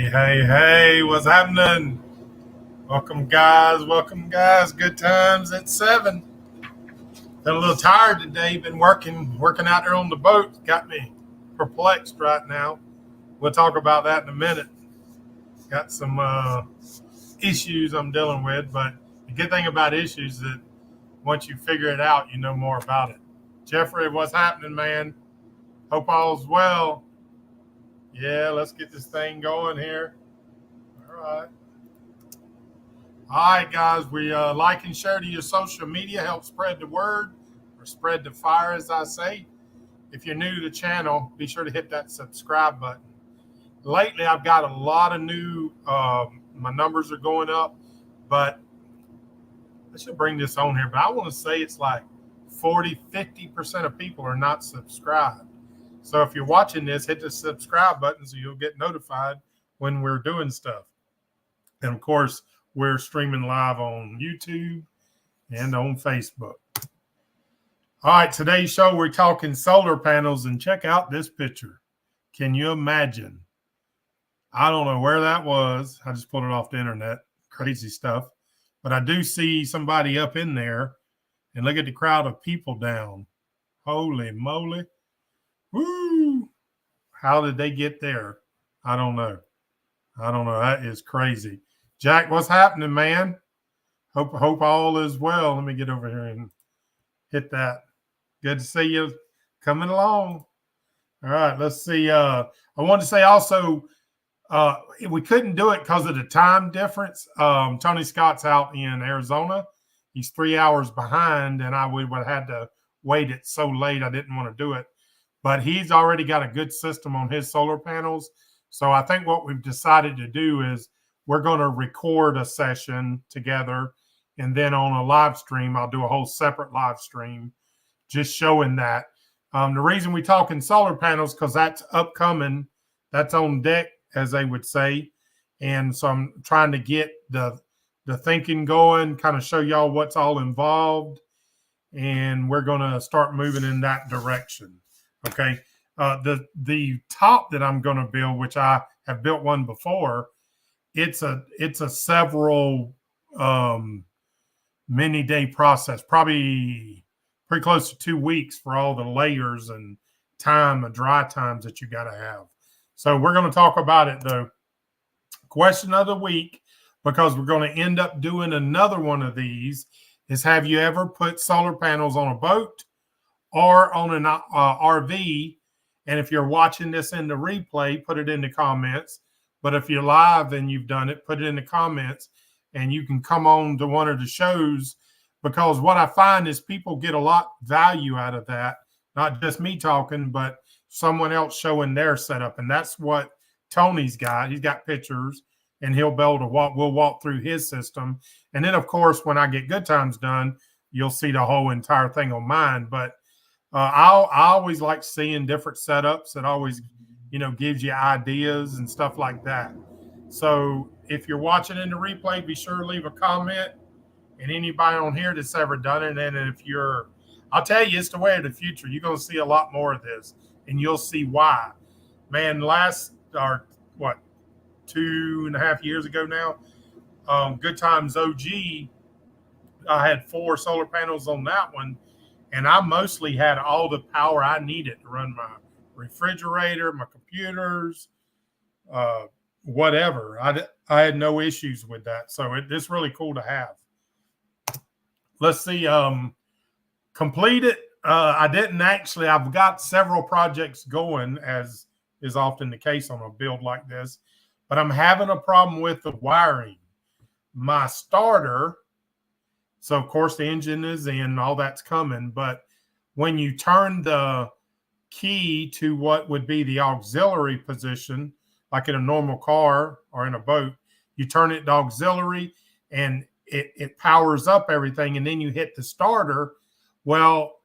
Hey, what's happening? Welcome, guys. Good times at 7. Been a little tired today. Been working out there on the boat. Got me perplexed right now. We'll talk about that in a minute. Got some issues I'm dealing with, but the good thing about issues is that once you figure it out, you know more about it. Jeffrey, what's happening, man? Hope all's well. Yeah, let's get this thing going here. All right. All right, guys, we like and share to your social media, help spread the word or spread the fire, as I say. If you're new to the channel, be sure to hit that subscribe button. Lately, I've got a lot of new, my numbers are going up, but I should bring this on here, but I want to say it's like 40-50% of people are not subscribed. So if you're watching this, hit the subscribe button so you'll get notified when we're doing stuff. And of course, we're streaming live on YouTube and on Facebook. All right, today's show, we're talking solar panels, and check out this picture. Can you imagine? I don't know where that was. I just pulled it off the internet. Crazy stuff. But I do see somebody up in there, and look at the crowd of people down. Holy moly. Woo! How did they get there? I don't know. That is crazy. Jack, what's happening, man? Hope all is well. Let me get over here and hit that. Good to see you coming along. All right, let's see. I wanted to say also, we couldn't do it because of the time difference. Tony Scott's out in Arizona. He's 3 hours behind, and I would have had to wait it so late. I didn't want to do it. But he's already got a good system on his solar panels. So I think what we've decided to do is we're going to record a session together. And then on a live stream, I'll do a whole separate live stream just showing that. The reason we're talking solar panels, because that's upcoming. That's on deck, as they would say. And so I'm trying to get the thinking going, kind of show y'all what's all involved. And we're going to start moving in that direction. Okay. The top that I'm going to build, which I have built one before, it's a several many day process, probably pretty close to 2 weeks for all the layers and dry times that you got to have. So we're going to talk about it, though. Question of the week, because we're going to end up doing another one of these, is have you ever put solar panels on a boat or on an RV? And if you're watching this in the replay, put it in the comments. But if you're live and you've done it, put it in the comments, and you can come on to one of the shows, because what I find is people get a lot of value out of that. Not just me talking, but someone else showing their setup. And that's what Tony's got. He's got pictures, and he'll be able to we'll walk through his system. And then, of course, when I get Good Times done, you'll see the whole entire thing on mine. But I always like seeing different setups. It always, gives you ideas and stuff like that. So if you're watching in the replay, be sure to leave a comment. And anybody on here that's ever done it, and if I'll tell you, it's the way of the future. You're going to see a lot more of this, and you'll see why. Man, 2.5 years ago now, Good Times OG, I had 4 solar panels on that one. And I mostly had all the power I needed to run my refrigerator, my computers, whatever. I had no issues with that. So it's really cool to have. Let's see. Complete it. I didn't actually. I've got several projects going, as is often the case on a build like this. But I'm having a problem with the wiring. My starter... So, of course, the engine is in, all that's coming. But when you turn the key to what would be the auxiliary position, like in a normal car or in a boat, you turn it to auxiliary and it powers up everything. And then you hit the starter. Well,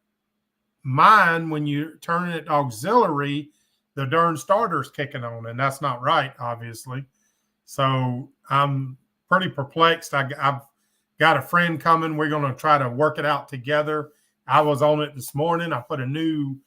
mine, when you turn it to auxiliary, the darn starter's kicking on. And that's not right, obviously. So I'm pretty perplexed. I've got a friend coming. We're going to try to work it out together. I was on it this morning. I put a new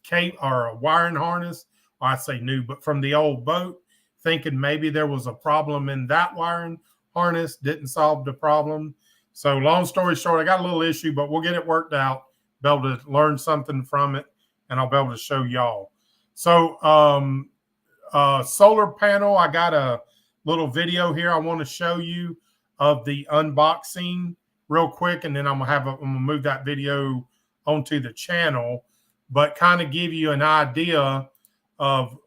cape or a wiring harness or I say new, but from the old boat, thinking maybe there was a problem in that wiring harness, didn't solve the problem. So long story short, I got a little issue, but we'll get it worked out, be able to learn something from it, and I'll be able to show y'all. So solar panel, I got a little video here I want to show you of the unboxing real quick, and then I'm gonna move that video onto the channel, but kind of give you an idea of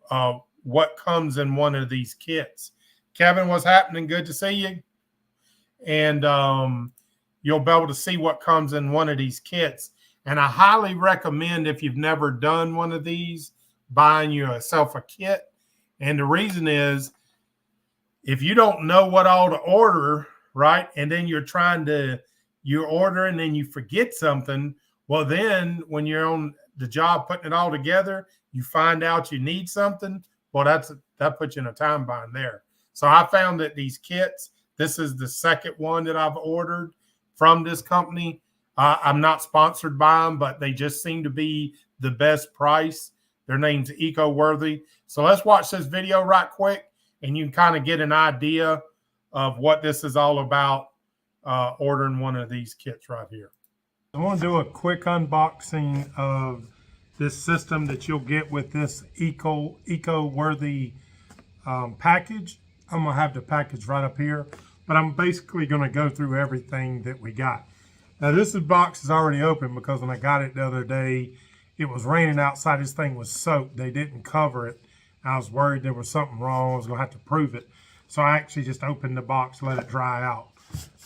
what comes in one of these kits. Kevin, what's happening? Good to see you. And you'll be able to see what comes in one of these kits. And I highly recommend, if you've never done one of these, buying yourself a kit. And the reason is, if you don't know what all to order, right, and then you're ordering and then you forget something, well, then when you're on the job putting it all together, you find out you need something, well, that puts you in a time bind there. So I found that these kits, this is the second one that I've ordered from this company. I'm not sponsored by them, but they just seem to be the best price. Their name's Eco-Worthy. So let's watch this video right quick, and you can kind of get an idea of what this is all about, ordering one of these kits right here. I want to do a quick unboxing of this system that you'll get with this Eco-Worthy package. I'm going to have the package right up here, but I'm basically going to go through everything that we got. Now, this box is already open because when I got it the other day, it was raining outside. This thing was soaked. They didn't cover it. I was worried there was something wrong. I was going to have to prove it. So I actually just opened the box, let it dry out.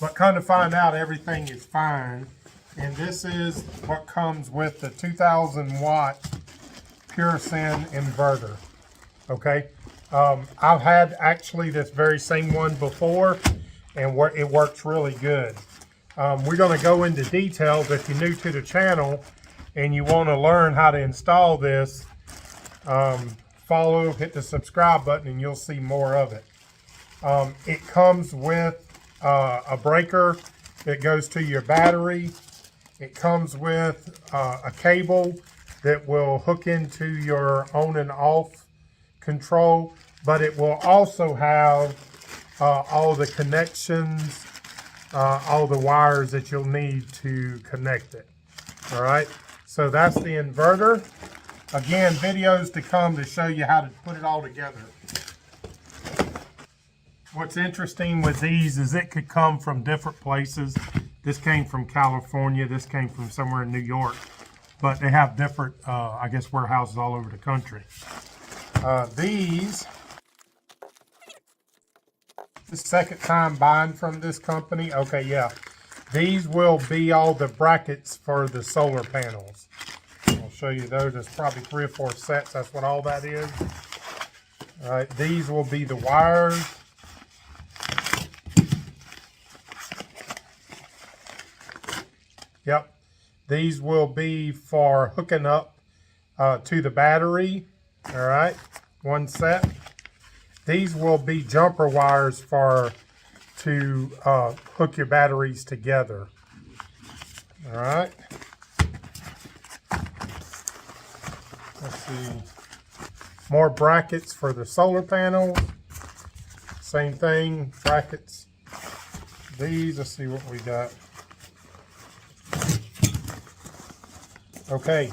But kind of find out everything is fine. And this is what comes with the 2000 watt pure Sine inverter. Okay. I've had actually this very same one before, and it works really good. We're going to go into details. If you're new to the channel and you want to learn how to install this, hit the subscribe button and you'll see more of it. It comes with a breaker that goes to your battery. It comes with a cable that will hook into your on and off control, but it will also have all the connections, all the wires that you'll need to connect it. All right, so that's the inverter. Again, videos to come to show you how to put it all together. What's interesting with these is it could come from different places. This came from California. This came from somewhere in New York. But they have different, I guess, warehouses all over the country. This second time buying from this company. Okay, yeah. These will be all the brackets for the solar panels. I'll show you those. There's probably 3 or 4 sets. That's what all that is. All right, these will be the wires. Yep, these will be for hooking up to the battery. All right, 1 set. These will be jumper wires to hook your batteries together. All right. Let's see. More brackets for the solar panels. Same thing, brackets. These, let's see what we got. Okay,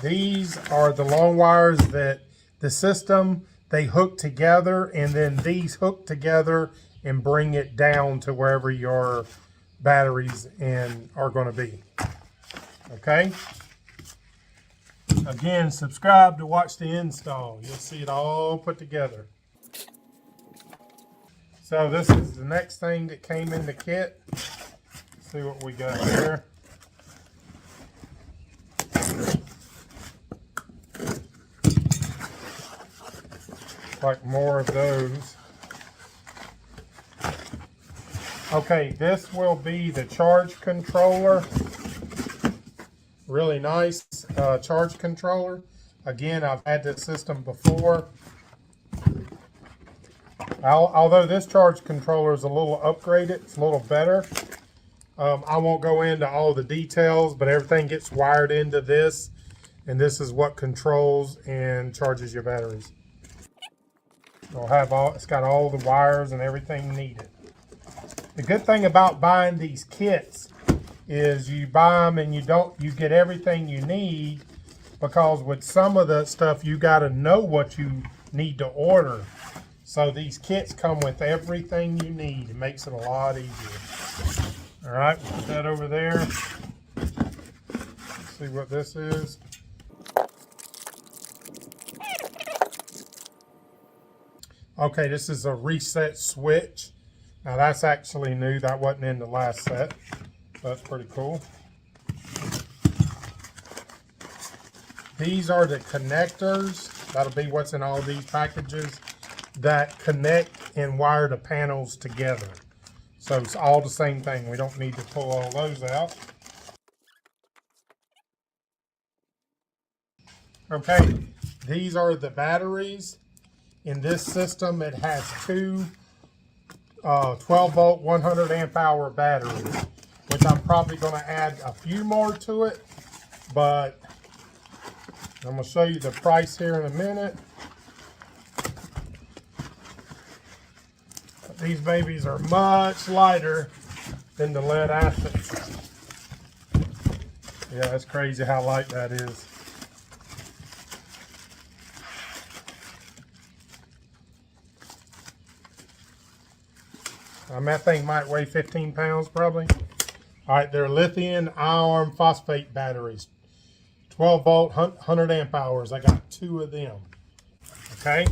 these are the long wires that the system, they hook together, and then these hook together and bring it down to wherever your batteries are going to be. Okay. Again, subscribe to watch the install. You'll see it all put together. So this is the next thing that came in the kit. Let's see what we got here. Like more of those. Okay, this will be the charge controller. Really nice charge controller. Again, I've had this system before. Although this charge controller is a little upgraded, it's a little better. I won't go into all the details, but everything gets wired into this. And this is what controls and charges your batteries. It'll have it's got all the wires and everything needed. The good thing about buying these kits is you buy them and you get everything you need, because with some of the stuff you got to know what you need to order. So these kits come with everything you need. It makes it a lot easier. All right, we'll put that over there. Let's see what this is. Okay, this is a reset switch. Now that's actually new. That wasn't in the last set. So that's pretty cool. These are the connectors. That'll be what's in all these packages that connect and wire the panels together. So it's all the same thing. We don't need to pull all those out. Okay, these are the batteries. In this system, it has two 12-volt, 100 amp hour batteries, which I'm probably going to add a few more to it, but I'm going to show you the price here in a minute. These babies are much lighter than the lead acid. Yeah, that's crazy how light that is. That thing might weigh 15 pounds probably. All right, they're lithium iron phosphate batteries. 12 volt, 100 amp hours. I got two of them. Okay.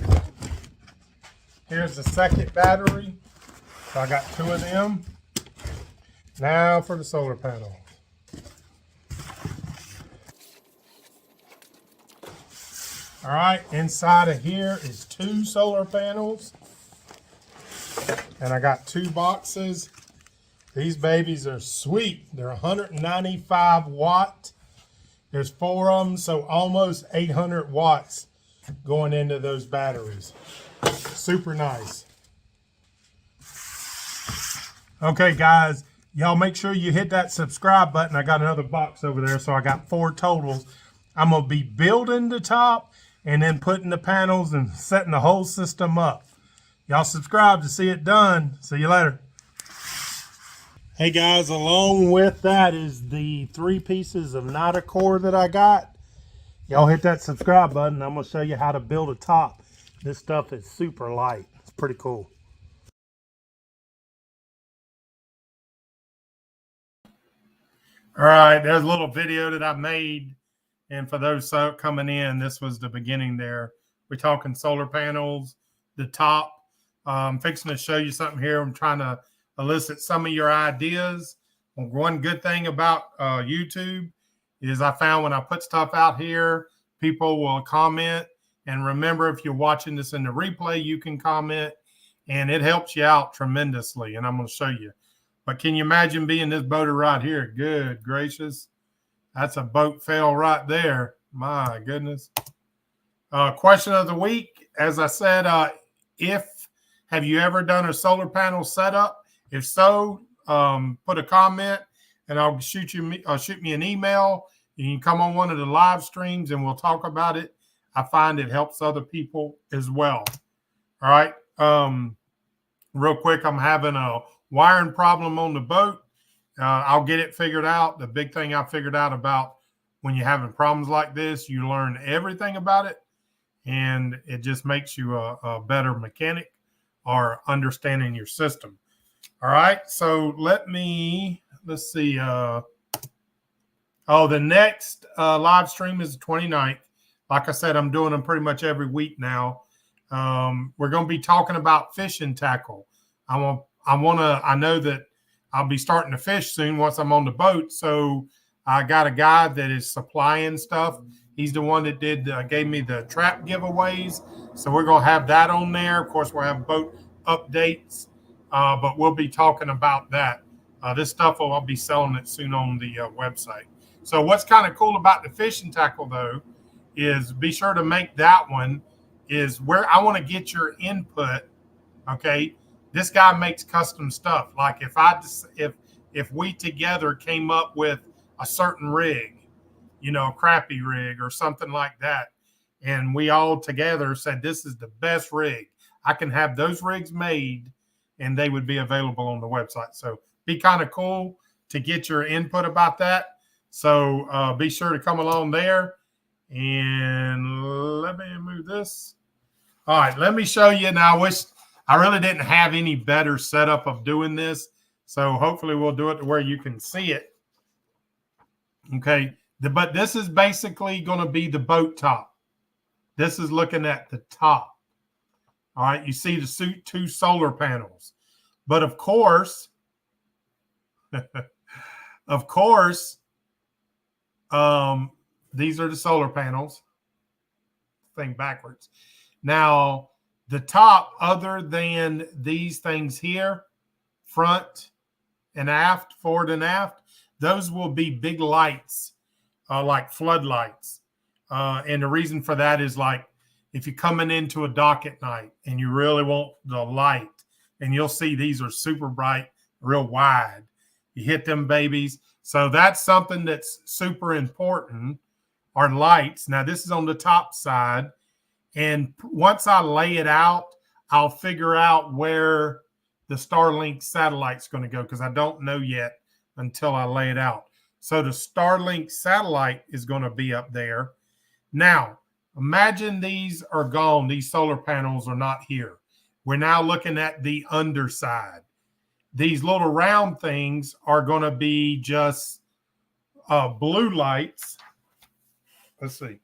Here's the second battery. So I got two of them. Now for the solar panel. All right, inside of here is two solar panels. And I got two boxes. These babies are sweet. They're 195 watt. There's four of them, so almost 800 watts going into those batteries. Super nice. Okay, guys, y'all make sure you hit that subscribe button. I got another box over there, so I got four totals. I'm going to be building the top and then putting the panels and setting the whole system up. Y'all subscribe to see it done. See you later. Hey guys, along with that is the 3 pieces of NIDA core that I got. Y'all hit that subscribe button. I'm going to show you how to build a top. This stuff is super light. It's pretty cool. All right, there's a little video that I made. And for those coming in, this was the beginning there. We're talking solar panels, the top. I'm fixing to show you something here. I'm trying to elicit some of your ideas. One good thing about YouTube is I found when I put stuff out here, people will comment. And remember, if you're watching this in the replay, you can comment, and it helps you out tremendously. And I'm going to show you. But can you imagine being this boater right here? Good gracious. That's a boat fail right there. My goodness. Question of the week. As I said, have you ever done a solar panel setup? If so, put a comment and I'll shoot me an email. You can come on one of the live streams and we'll talk about it. I find it helps other people as well. All right. Real quick, I'm having a wiring problem on the boat. I'll get it figured out. The big thing I figured out about when you're having problems like this, you learn everything about it, and it just makes you a better mechanic or understanding your system. All right, so let's see. The next live stream is the 29th. Like I said, I'm doing them pretty much every week now. We're going to be talking about fishing tackle. I know that I'll be starting to fish soon once I'm on the boat. So I got a guy that is supplying stuff. He's the one that gave me the trap giveaways. So we're going to have that on there. Of course, we'll have boat updates, but we'll be talking about that. This stuff I'll be selling it soon on the website. So what's kind of cool about the fishing tackle, though, is be sure to make that one is where I want to get your input. Okay. This guy makes custom stuff. Like if we together came up with a certain rig, you know, a crappy rig or something like that. And we all together said, this is the best rig. I can have those rigs made and they would be available on the website. So be kind of cool to get your input about that. So be sure to come along there. And let me move this. All right, let me show you. Now, I really didn't have any better setup of doing this. So hopefully we'll do it to where you can see it. Okay, but this is basically going to be the boat top. This is looking at the top. All right, you see the two solar panels. But of course, these are the solar panels. Thing backwards. Now, the top, other than these things here, front and aft, forward and aft, those will be big lights, like floodlights. And the reason for that is, like, if you're coming into a dock at night and you really want the light, and you'll see these are super bright, real wide. You hit them babies. So that's something that's super important, are lights. Now, this is on the top side. And once I lay it out, I'll figure out where the Starlink satellite's going to go, because I don't know yet until I lay it out. So the Starlink satellite is going to be up there. Now, imagine these are gone. These solar panels are not here. We're now looking at the underside. These little round things are going to be just blue lights. Let's see.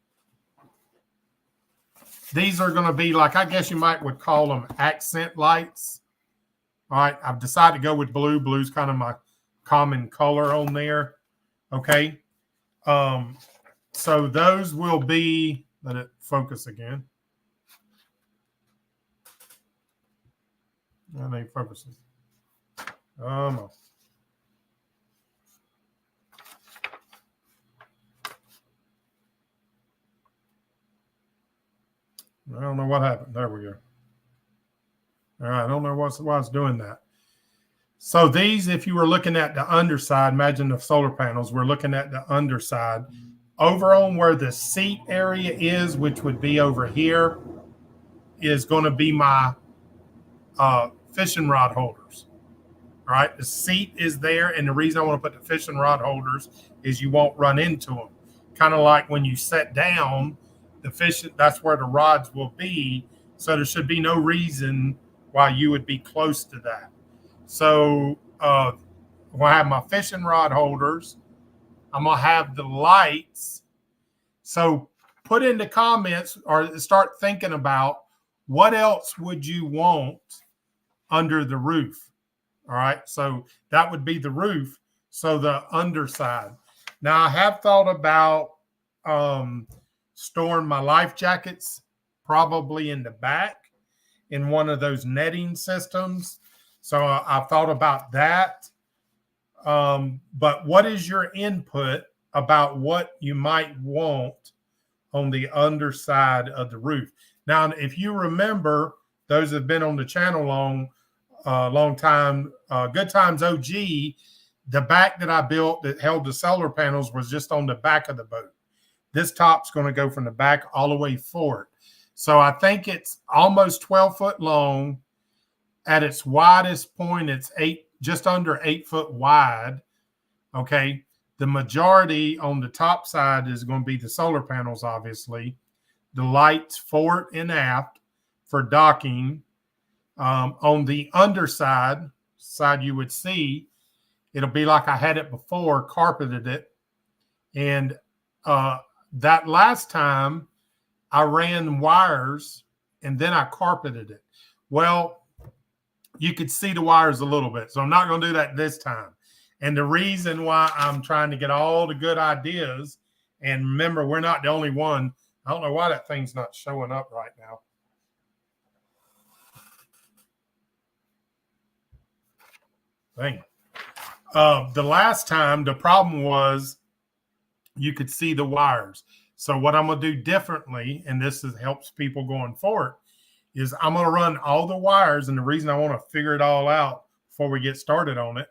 These are going to be like, I guess you would call them accent lights. All right, I've decided to go with blue. Blue's kind of my common color on there. Okay. So those will be, let it focus again. And they focuses. I don't know what happened. There we go. All right, I don't know why it's doing that. So these, if you were looking at the underside, imagine the solar panels, we're looking at the underside. Over on where the seat area is, which would be over here, is going to be my fishing rod holders. All right, the seat is there, and the reason I want to put the fishing rod holders is you won't run into them. Kind of like when you sit down, the fish, that's where the rods will be. So there should be no reason why you would be close to that. So when I have my fishing rod holders, I'm going to have the lights. So put in the comments or start thinking about what else would you want under the roof. All right, so that would be the roof. So the underside. Now I have thought about storing my life jackets probably in the back in one of those netting systems. So I've thought about that. But what is your input about what you might want on the underside of the roof? Now, if you remember, those have been on the channel long time, Good Times OG, the back that I built that held the solar panels was just on the back of the boat. This top's going to go from the back all the way forward. So I think it's almost 12 foot long. At its widest point, it's just under 8 foot wide. Okay. The majority on the top side is going to be the solar panels, obviously. The lights forward and aft for docking. On the underside side, you would see it'll be like I had it before, carpeted it. And that last time I ran wires and then I carpeted it. Well, you could see the wires a little bit. So I'm not going to do that this time. And the reason why I'm trying to get all the good ideas, and remember, we're not the only one. I don't know why that thing's not showing up right now. Dang. The last time, the problem was you could see the wires. So what I'm going to do differently, and this helps people going forward, is I'm going to run all the wires. And the reason I want to figure it all out before we get started on it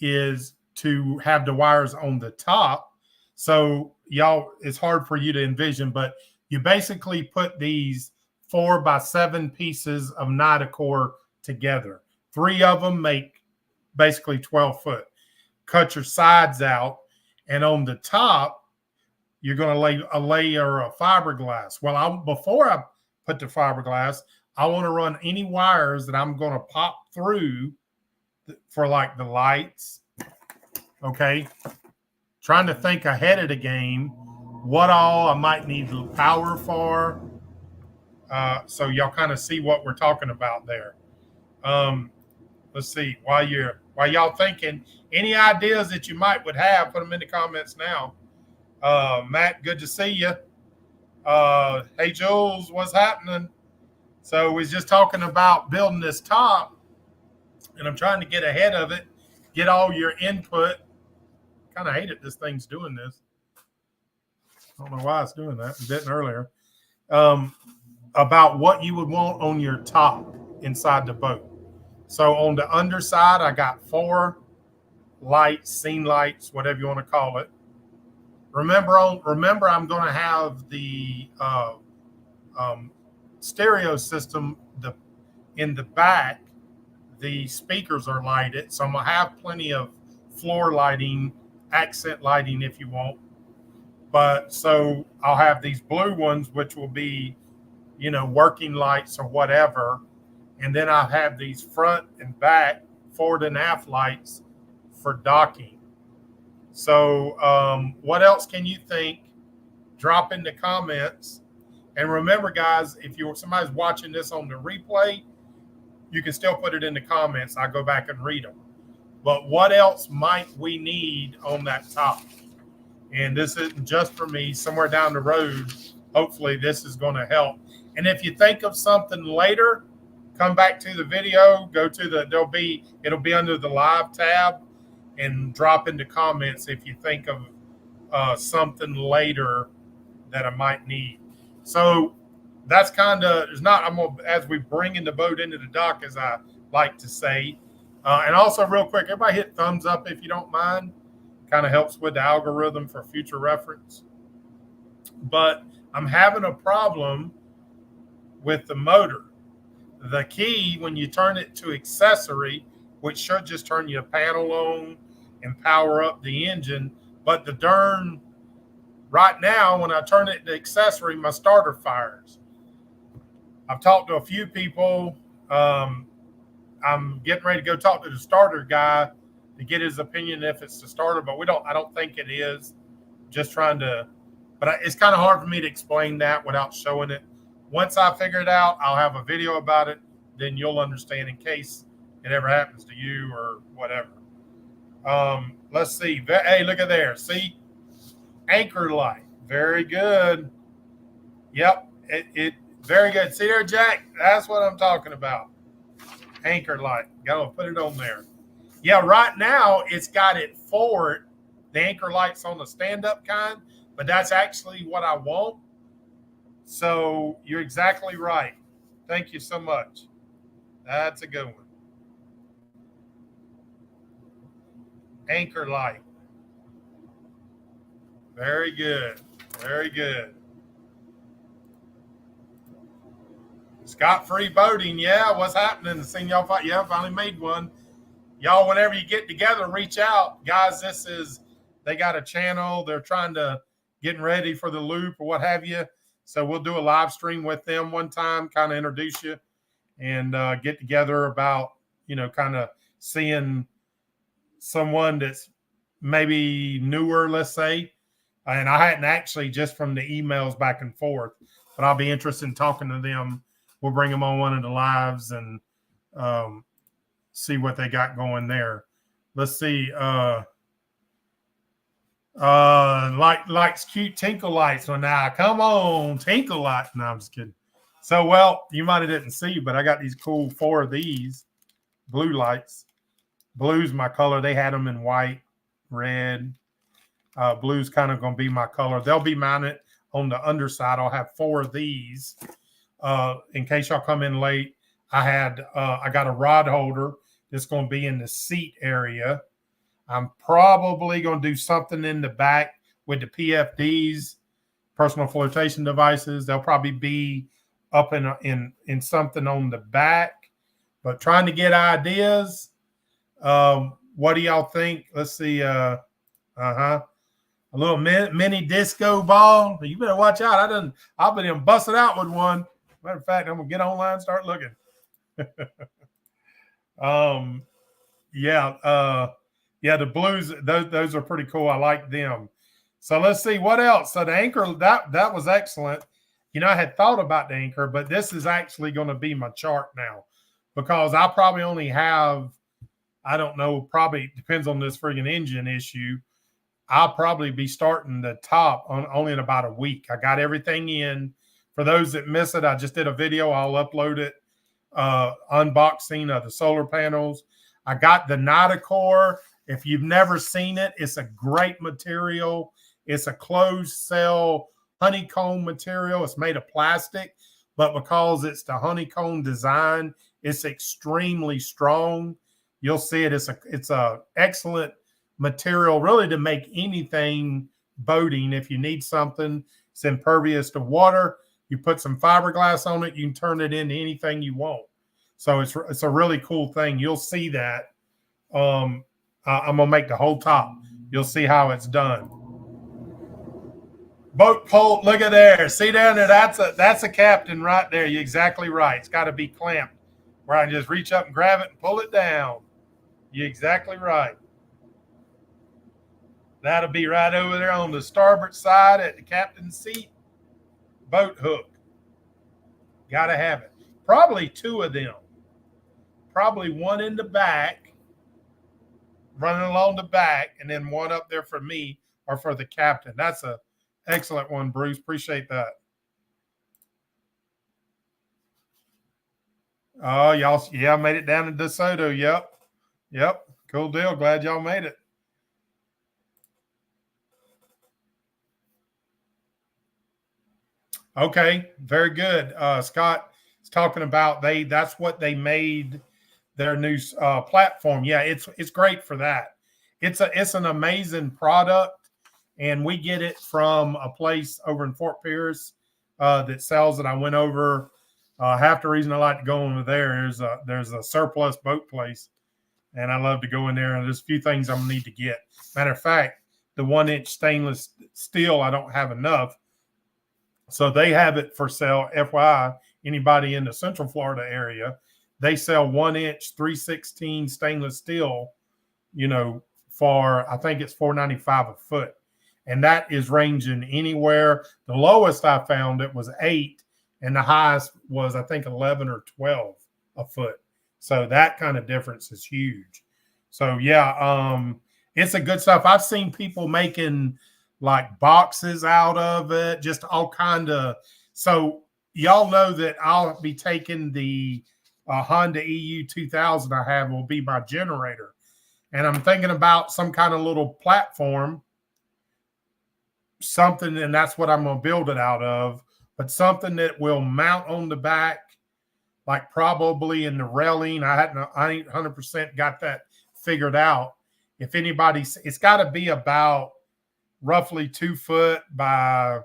is to have the wires on the top So y'all, it's hard for you to envision, but you basically put these 4x7 pieces of Nitacore together. 3 of them make basically 12 foot. Cut your sides out, and on the top, you're going to lay a layer of fiberglass. Well, before I put the fiberglass, I want to run any wires that I'm going to pop through for like the lights. Okay. Trying to think ahead of the game, what all I might need power for. So y'all kind of see what we're talking about there. Let's see. While y'all thinking, any ideas that you would have, put them in the comments now. Matt, good to see you. Hey, Jules, what's happening? So we're just talking about building this top, and I'm trying to get ahead of it, get all your input. Kind of hated this thing's doing this. I don't know why it's doing that. It didn't earlier. About what you would want on your top inside the boat. So on the underside, I got 4 lights, scene lights, whatever you want to call it. Remember, I'm going to have the stereo system. In the back, the speakers are lighted, so I'm going to have plenty of floor lighting, accent lighting if you want. But so I'll have these blue ones, which will be, working lights or whatever. And then I'll have these front and back, forward and aft lights for docking. So what else can you think? Drop in the comments. And remember, guys, if somebody's watching this on the replay, you can still put it in the comments. I go back and read them. But what else might we need on that top? And this isn't just for me. Somewhere down the road, hopefully this is going to help. And if you think of something later, come back to the video, go to it'll be under the live tab, and drop in the comments if you think of something later that I might need. So that's kind of, as we bring in the boat into the dock, as I like to say. And also real quick, everybody hit thumbs up if you don't mind. Kind of helps with the algorithm for future reference. But I'm having a problem with the motor. The key, when you turn it to accessory, which should just turn your panel on and power up the engine, but right now, when I turn it to accessory, my starter fires. I've talked to a few people. I'm getting ready to go talk to the starter guy to get his opinion if it's the starter, but I don't think it is. Just trying to, but it's kind of hard for me to explain that without showing it. Once I figure it out, I'll have a video about it. Then you'll understand in case it ever happens to you or whatever. Let's see. Hey, look at there. See? Anchor light. Very good. Yep. It very good. See there, Jack? That's what I'm talking about. Anchor light. Gotta put it on there. Yeah, right now it's got it forward. The anchor light's on the stand-up kind, but that's actually what I want. So you're exactly right. Thank you so much. That's a good one. Anchor light. Very good. Very good. Scot-free boating. Yeah, what's happening? Seeing y'all fight. Yeah, finally made one. Y'all, whenever you get together, reach out. Guys, they got a channel. They're getting ready for the loop or what have you. So we'll do a live stream with them one time, kind of introduce you and get together about, kind of seeing someone that's maybe newer, let's say. And I hadn't actually, just from the emails back and forth, but I'll be interested in talking to them. We'll bring them on one of the lives and see what they got going there. Let's see. Likes cute tinkle lights. So now, come on, tinkle light. No, I'm just kidding. So, well, you might have didn't see, but I got these cool 4 of these blue lights. Blue's my color. They had them in white, red. Blue's kind of going to be my color. They'll be mounted on the underside. I'll have 4 of these. In case y'all come in late, I got a rod holder that's going to be in the seat area. I'm probably going to do something in the back with the PFDs, personal flotation devices. They'll probably be up in something on the back, but trying to get ideas. What do y'all think? Let's see. A little mini disco ball. You better watch out. I've been busted out with one. Matter of fact, I'm gonna get online and start looking. Yeah, the blues, those are pretty cool. I like them. So let's see what else. So the anchor, that was excellent. I had thought about the anchor, but this is actually going to be my chart now, because I probably only have, I don't know, probably depends on this friggin' engine issue. I'll probably be starting the top only in about a week. I got everything in. For those that miss it, I just did a video. I'll upload it, unboxing of the solar panels. I got the Nitacore. If you've never seen it, it's a great material. It's a closed cell honeycomb material. It's made of plastic, but because it's the honeycomb design, it's extremely strong. You'll see it. It's a excellent material, really, to make anything boating. If you need something, it's impervious to water. You put some fiberglass on it, you can turn it into anything you want. So it's a really cool thing. You'll see that. I'm gonna make the whole top. You'll see how it's done. Boat pole, look at there. See down there, that's a captain right there. You're exactly right. It's got to be clamped where I can just reach up and grab it and pull it down. You're exactly right. That'll be right over there on the starboard side at the captain's seat. Boat hook. Got to have it. Probably two of them. Probably one in the back, running along the back, and then one up there for me or for the captain. That's a excellent one, Bruce. Appreciate that. Oh, y'all, yeah, made it down to DeSoto. Yep. Cool deal. Glad y'all made it. Okay, very good. Scott is talking about that's what they made their new platform. Yeah, it's great for that. It's an amazing product, and we get it from a place over in Fort Pierce that sells it. I went over. Half the reason I like to go over there is there's a surplus boat place, and I love to go in there. And there's a few things I'm gonna need to get. Matter of fact, the 1-inch stainless steel I don't have enough. So they have it for sale. FYI, anybody in the Central Florida area, they sell 1-inch 316 stainless steel, for, I think it's $4.95 a foot. And that is ranging anywhere. The lowest I found it was 8, and the highest was, I think, 11 or 12 a foot. So that kind of difference is huge. So yeah, it's a good stuff. I've seen people making like boxes out of it, just all kind of. So y'all know that I'll be taking the Honda EU 2000 I have will be my generator. And I'm thinking about some kind of little platform, something, and that's what I'm going to build it out of, but something that will mount on the back, like probably in the railing. I ain't 100% got that figured out. If anybody's, it's got to be about roughly 2 foot by,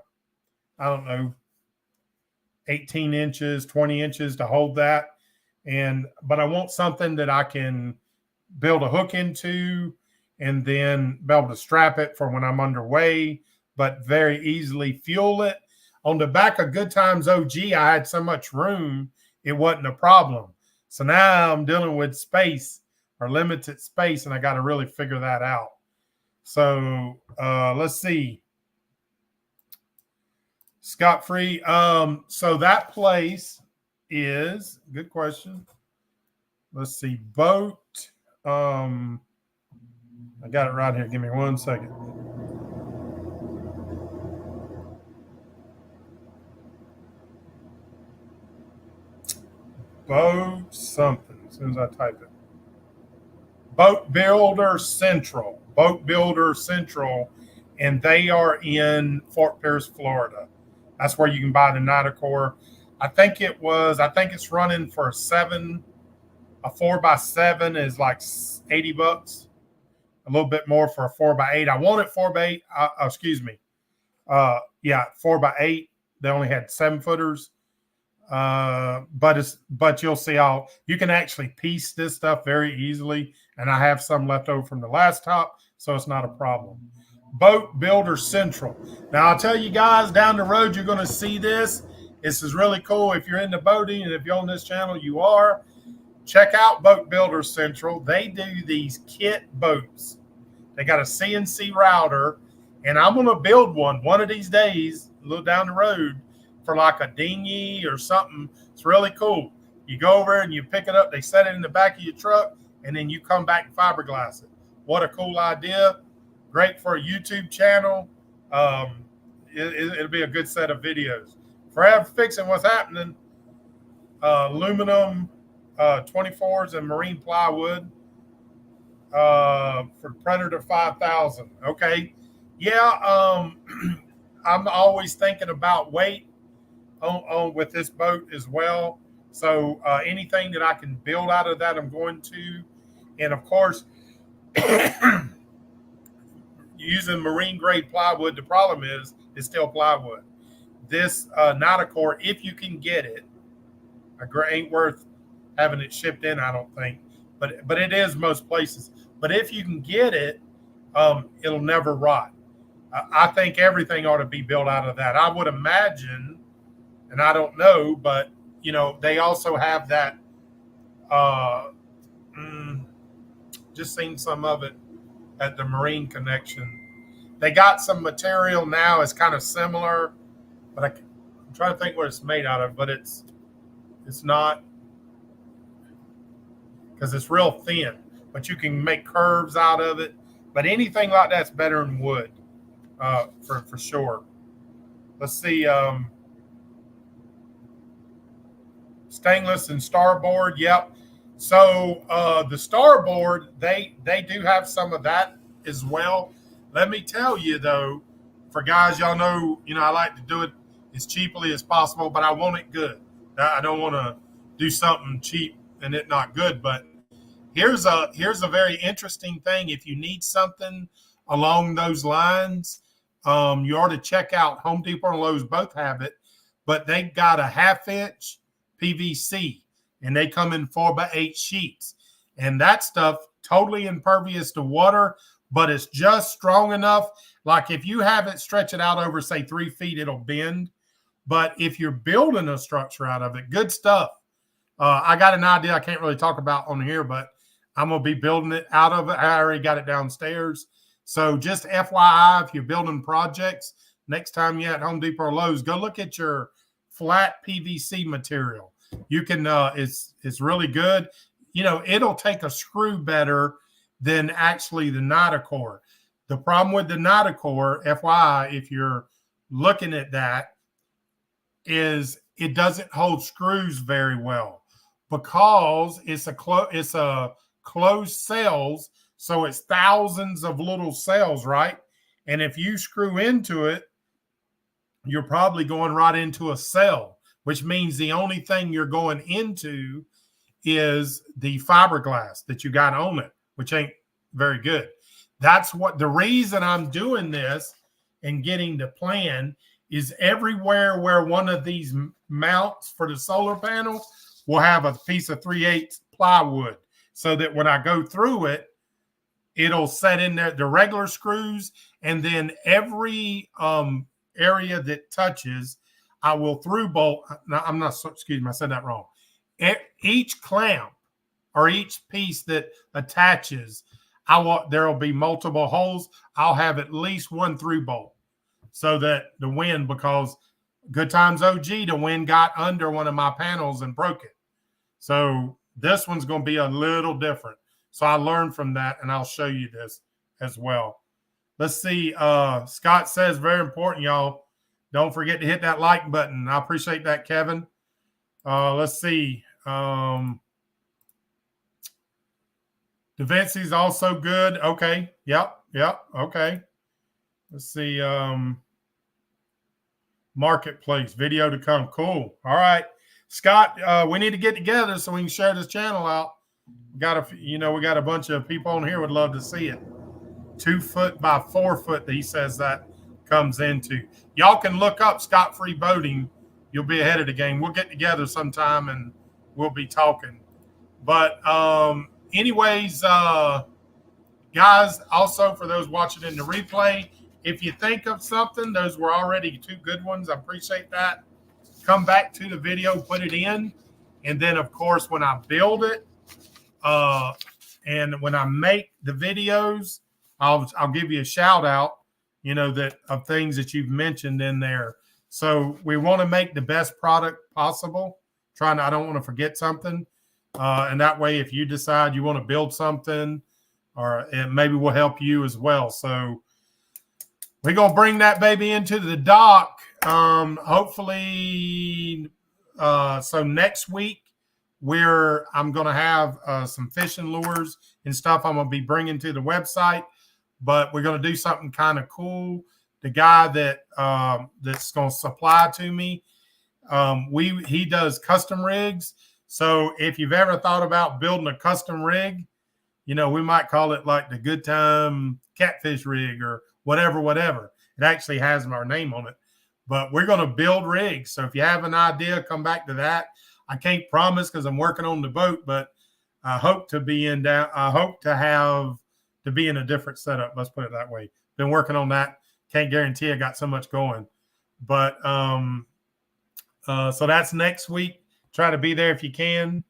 I don't know, 18 inches, 20 inches to hold that. But I want something that I can build a hook into and then be able to strap it for when I'm underway, but very easily fuel it. On the back of Good Times OG, I had so much room, it wasn't a problem. So now I'm dealing with space or limited space, and I got to really figure that out. So let's see. Scott Free. So that place is, good question. Let's see. Boat. I got it right here. Give me 1 second. Boat something. As soon as I type it. Boat Builder Central, and they are in Fort Pierce, Florida. That's where you can buy the Nitacore. I think it's running for a 4x7 is like $80. a little bit more for a 4x8. I wanted 4x8. Excuse me. Yeah, 4x8. They only had 7-footers. But you'll see how you can actually piece this stuff very easily. And I have some left over from the last top, so it's not a problem. Boat Builder Central. Now I'll tell you guys, down the road you're going to see this. This is really cool. If you're into boating, and if you're on this channel, you are. Check out Boat Builder Central. They do these kit boats. They got a CNC router, and I'm going to build one of these days, a little down the road, for like a dinghy or something. It's really cool. You go over and you pick it up. They set it in the back of your truck, and then you come back and fiberglass it. What a cool idea. Great for a YouTube channel. It'll be a good set of videos. Forever Fixing What's Happening. Aluminum 24s and marine plywood for Predator 5000. Okay. Yeah. I'm always thinking about weight on with this boat as well. So anything that I can build out of that, I'm going to. And of course, using marine grade plywood, the problem is it's still plywood. This Notocore, if you can get it, ain't worth having it shipped in, I don't think. But it is most places. But if you can get it, it'll never rot. I think everything ought to be built out of that. I would imagine, and I don't know, but you know, they also have that. Just seen some of it at the Marine Connection. They got some material now. It's kind of similar, but I'm trying to think what it's made out of. But it's not, because it's real thin. But you can make curves out of it. But anything like that's better than wood, for sure. Let's see. Stainless and starboard. Yep. So the starboard, they do have some of that as well. Let me tell you though, for guys, y'all know, I like to do it as cheaply as possible, but I want it good. I don't want to do something cheap and it not good. But here's a very interesting thing. If you need something along those lines, you ought to check out Home Depot and Lowe's. Both have it, but they've got a 1/2-inch PVC, and they come in 4x8 sheets, and that stuff totally impervious to water, but it's just strong enough. Like if you have it, stretch it out over say 3 feet, it'll bend. But if you're building a structure out of it, good stuff. I got an idea I can't really talk about on here, but I'm going to be building it out of it. I already got it downstairs. So just FYI, if you're building projects, next time you're at Home Depot or Lowe's, go look at your flat PVC material. You can, it's really good. It'll take a screw better than actually the Notocore. The problem with the Notocore, FYI, if you're looking at that, is it doesn't hold screws very well because it's a closed cells. So it's thousands of little cells, right? And if you screw into it, you're probably going right into a cell, which means the only thing you're going into is the fiberglass that you got on it, which ain't very good. That's what the reason I'm doing this and getting the plan is everywhere where one of these mounts for the solar panel will have a piece of 3/8 plywood so that when I go through it, it'll set in there the regular screws, and then every area that touches, I will through bolt. No, I'm not, excuse me, I said that wrong. Each clamp or each piece that attaches, there will be multiple holes. I'll have at least one through bolt so that the wind, because good times OG, the wind got under one of my panels and broke it. So this one's going to be a little different. So I learned from that, and I'll show you this as well. Let's see. Scott says, very important, y'all. Don't forget to hit that like button. I appreciate that, Kevin. Let's see. Da Vinci's also good. Okay. Yep. Okay. Let's see. Marketplace video to come. Cool. All right, Scott. We need to get together so we can share this channel out. We got a bunch of people on here would love to see it. 2 foot by 4 foot that he says that comes into. Y'all can look up Scot-Free Boating. You'll be ahead of the game. We'll get together sometime and we'll be talking. But anyways, guys, also for those watching in the replay, if you think of something, those were already 2 good ones. I appreciate that. Come back to the video, put it in. And then, of course, when I build it and when I make the videos, I'll give you a shout out, that of things that you've mentioned in there. So we want to make the best product possible. I don't want to forget something. And that way, if you decide you want to build something, or maybe we'll help you as well. So we're going to bring that baby into the dock. Hopefully, so next week, I'm going to have some fishing lures and stuff I'm going to be bringing to the website. But we're going to do something kind of cool. The guy that's going to supply to me, he does custom rigs. So if you've ever thought about building a custom rig, we might call it like the Good Time Catfish rig or whatever. It actually has our name on it. But we're going to build rigs. So if you have an idea, come back to that. I can't promise because I'm working on the boat, but I hope to be in a different setup. Let's put it that way. Been working on that. Can't guarantee I got so much going. But so that's next week. Try to be there if you can.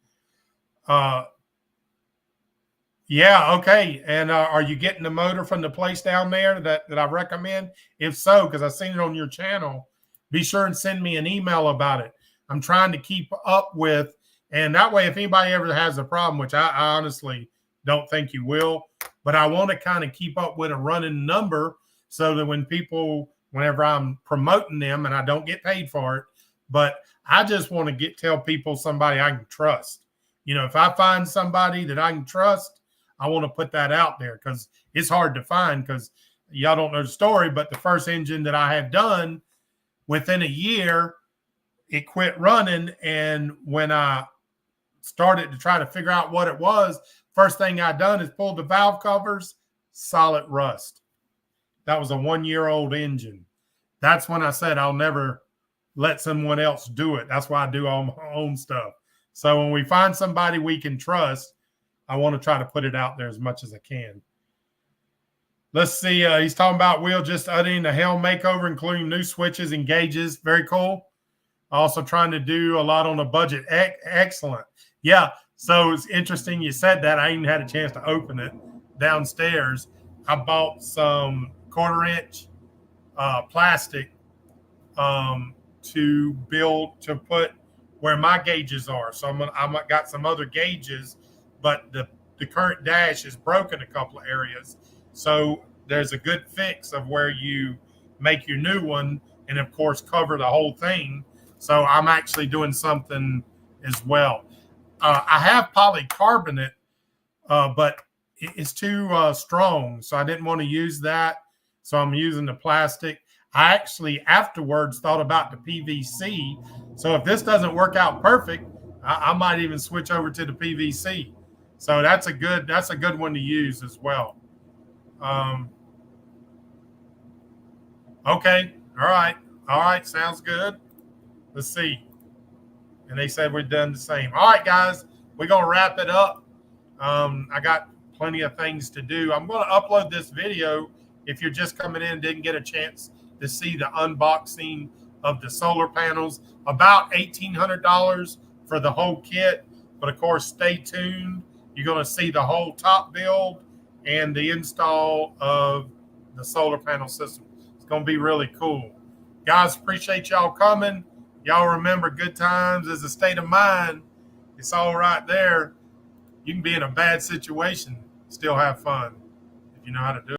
Yeah, okay. And are you getting the motor from the place down there that I recommend? If so, because I've seen it on your channel, be sure and send me an email about it. I'm trying to keep up with, and that way, if anybody ever has a problem, which I honestly don't think you will, but I want to kind of keep up with a running number so that whenever I'm promoting them, and I don't get paid for it, but I just want to tell people somebody I can trust. If I find somebody that I can trust, I want to put that out there because it's hard to find because y'all don't know the story, but the first engine that I had done, within a year, it quit running. And when I started to try to figure out what it was, first thing I done is pulled the valve covers, solid rust. That was a 1-year-old engine. That's when I said I'll never let someone else do it. That's why I do all my own stuff. So when we find somebody we can trust, I want to try to put it out there as much as I can. Let's see. He's talking about Will just adding the helm makeover, including new switches and gauges. Very cool. Also trying to do a lot on a budget. Excellent. Yeah. So it's interesting you said that. I even had a chance to open it downstairs. I bought some 1/4-inch plastic to put where my gauges are. So I got some other gauges, but the current dash is broken a couple of areas. So there's a good fix of where you make your new one and, of course, cover the whole thing. So I'm actually doing something as well. I have polycarbonate, but it's too strong. So I didn't want to use that. So I'm using the plastic. I actually afterwards thought about the PVC. So if this doesn't work out perfect, I might even switch over to the PVC. So that's a good one to use as well. Okay. All right. Sounds good. Let's see. And they said we're done the same. All right, guys, we're going to wrap it up. I got plenty of things to do. I'm going to upload this video. If you're just coming in, didn't get a chance to see the unboxing of the solar panels, about $1,800 for the whole kit. But of course, stay tuned. You're going to see the whole top build and the install of the solar panel system. It's going to be really cool. Guys, appreciate y'all coming. Y'all remember, good times is a state of mind. It's all right there. You can be in a bad situation, still have fun if you know how to do it.